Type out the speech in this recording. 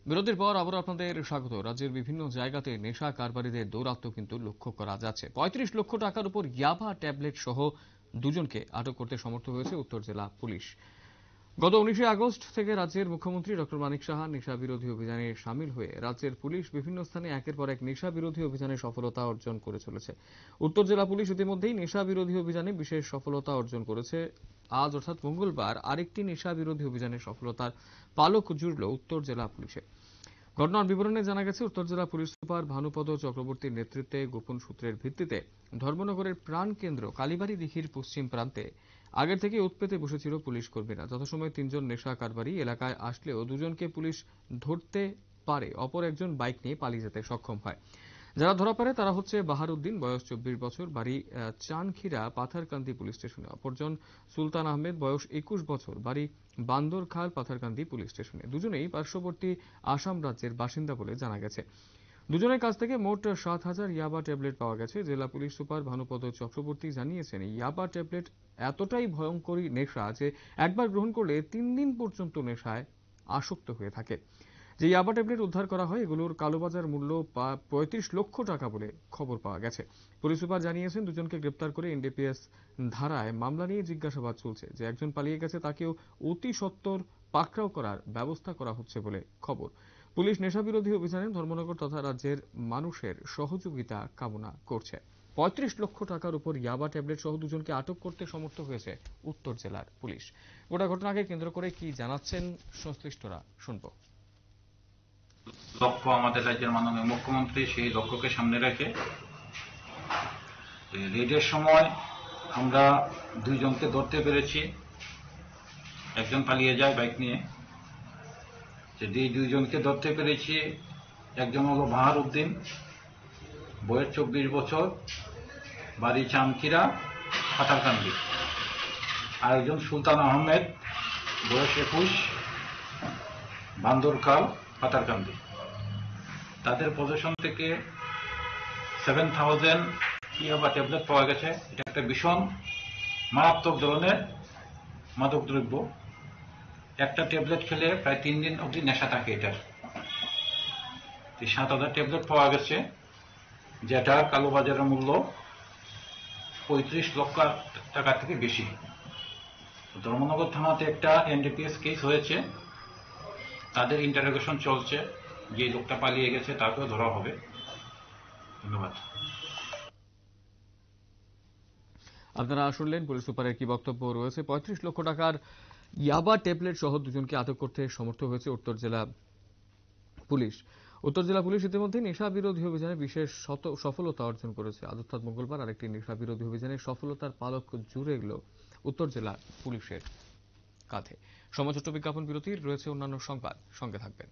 বিরতির পর আবার আপনাদের স্বাগত। রাজ্যের বিভিন্ন জায়গাতে নেশা কারবারিদের দৌরাত্ম্য কিন্তু লক্ষ্য করা যাচ্ছে। ৩৫ লক্ষ টাকার উপর ইয়াবা ট্যাবলেট সহ দুজনকে আটক করতে সমর্থ হয়েছে উত্তর জেলা পুলিশ। গত ১৯ আগস্ট থেকে রাজ্যের মুখ্যমন্ত্রী ডক্টর মানিক সাহা নেশা বিরোধী অভিযানে সামিল হয়ে রাজ্যের পুলিশ বিভিন্ন স্থানে একের পর এক নেশা বিরোধী অভিযানে সফলতা অর্জন করে চলেছে। উত্তর জেলা পুলিশ ইতিমধ্যেই নেশা বিরোধী অভিযানে বিশেষ সফলতা অর্জন করেছে। আজ অর্থাৎ মঙ্গলবার আরেকটি নেশা বিরোধী অভিযানের সফলতার পালক জুড়ল উত্তর জেলা পুলিশে। ঘটনার বিবরণে জানা গেছে, উত্তর জেলা পুলিশ সুপার ভানুপদ চক্রবর্তীর নেতৃত্বে গোপন সূত্রের ভিত্তিতে ধর্মনগরের প্রাণকেন্দ্র কালীবাড়ি দিঘির পশ্চিম প্রান্তে আগের থেকে উৎপেতে বসেছিল পুলিশ কর্মীরা। যথাসময়ে ৩ জন নেশা কারবারি এলাকায় আসলেও দুজনকে পুলিশ ধরতে পারে, অপর একজন বাইক নিয়ে পালিয়ে যেতে সক্ষম হয়। যারা ধরা পড়ে তারা হচ্ছে বাহারউদ্দিন, বয়স ২৪ বছর, বাড়ি চানখিরা পাথারকান্দি পুলিশ স্টেশনে। অপরজন সুলতান আহমেদ, বয়স ২১ বছর, বাড়ি বান্দরখাল পাথারকান্দি পুলিশ স্টেশনে। দুজনেই পার্শ্ববর্তী আসাম রাজ্যের বাসিন্দা বলে জানা গেছে। দুজনের কাছ থেকে মোট ৭,০০০ ইয়াবা ট্যাবলেট পাওয়া গেছে। জেলা পুলিশ সুপার ভানুপদ চক্রবর্তী জানিয়েছেন, এই ইয়াবা ট্যাবলেট এতটাই ভয়ঙ্করী নেশা যে একবার গ্রহণ করলে ৩ দিন পর্যন্ত নেশায় আসক্ত হয়ে থাকে। যে ইয়াবা ট্যাবলেট উদ্ধার করা হয় এগুলোর কালোবাজার মূল্য ৩৫ লক্ষ টাকা বলে খবর পাওয়া গেছে। পুলিশ সুপার জানিয়েছেন, দুজনকে গ্রেপ্তার করে এনডিপিএস ধারায় মামলা নিয়ে জিজ্ঞাসাবাদ চলছে। যে একজন পালিয়ে গেছে তাকেও অতি সত্বর পাকড়াও করার ব্যবস্থা করা হচ্ছে বলে খবর। পুলিশ নেশা বিরোধী অভিযানে ধর্মনগর তথা রাজ্যের মানুষের সহযোগিতা কামনা করছে। ৩৫ লক্ষ টাকার উপর ইয়াবা ট্যাবলেট সহ দুজনকে আটক করতে সমর্থ হয়েছে উত্তর জেলার পুলিশ। গোটা ঘটনাকে কেন্দ্র করে কি জানাচ্ছেন সংশ্লিষ্টরা শুনব। লক্ষ্য আমাদের রাজ্যের মাননীয় মুখ্যমন্ত্রী সেই লক্ষ্যকে সামনে রেখে রেডের সময় আমরা দুইজনকে ধরতে পেরেছি। একজন পালিয়ে যায় বাইক নিয়ে। যে দুইজনকে ধরতে পেরেছি, একজন হলো বাহারউদ্দিন, বয়স ২৪ বছর, বাড়ি চানখিরা পাথারকান্দি। আর একজন সুলতান আহমেদ, বয়স ২১, বান্দরখাল পাথারকান্দি। তাদের পজিশন থেকে 7,000 ইয়াবা ট্যাবলেট পাওয়া গেছে। এটা একটা ভীষণ মারাত্মক ধরনের মাদক দ্রব্য। একটা ট্যাবলেট খেলে প্রায় ৩ দিন অবধি নেশা থাকে এটার। ৭,০০০ ট্যাবলেট পাওয়া গেছে, যেটার কালোবাজারের মূল্য ৩৫ লক্ষ টাকা থেকে বেশি। ধর্মনগর থানাতে একটা এনডিপিএস কেস হয়েছে, তাদের ইন্টারোগেশন চলছে। যে লোকটা পালিয়ে গেছে তাকেও ধরা হবে। ধন্যবাদ। আপনারা শুনলেন পুলিশ সুপারের কি বক্তব্য রয়েছে। ৩৫ লক্ষ টাকার ইয়াবা ট্যাবলেট সহ দুজনকে আটক করতে সমর্থ হয়েছে উত্তর জেলা পুলিশ। উত্তর জেলা পুলিশ ইতিমধ্যে নেশা বিরোধী অভিযানে বিশেষ সফলতা অর্জন করেছে। আজ অর্থাৎ মঙ্গলবার আরেকটি নেশা বিরোধী অভিযানে সফলতার পালক জুড়ে গেল উত্তর জেলা পুলিশের কাঁধে। সময় ছোট্ট বিজ্ঞাপন বিরতির, রয়েছে অন্যান্য সংবাদ, সঙ্গে থাকবেন।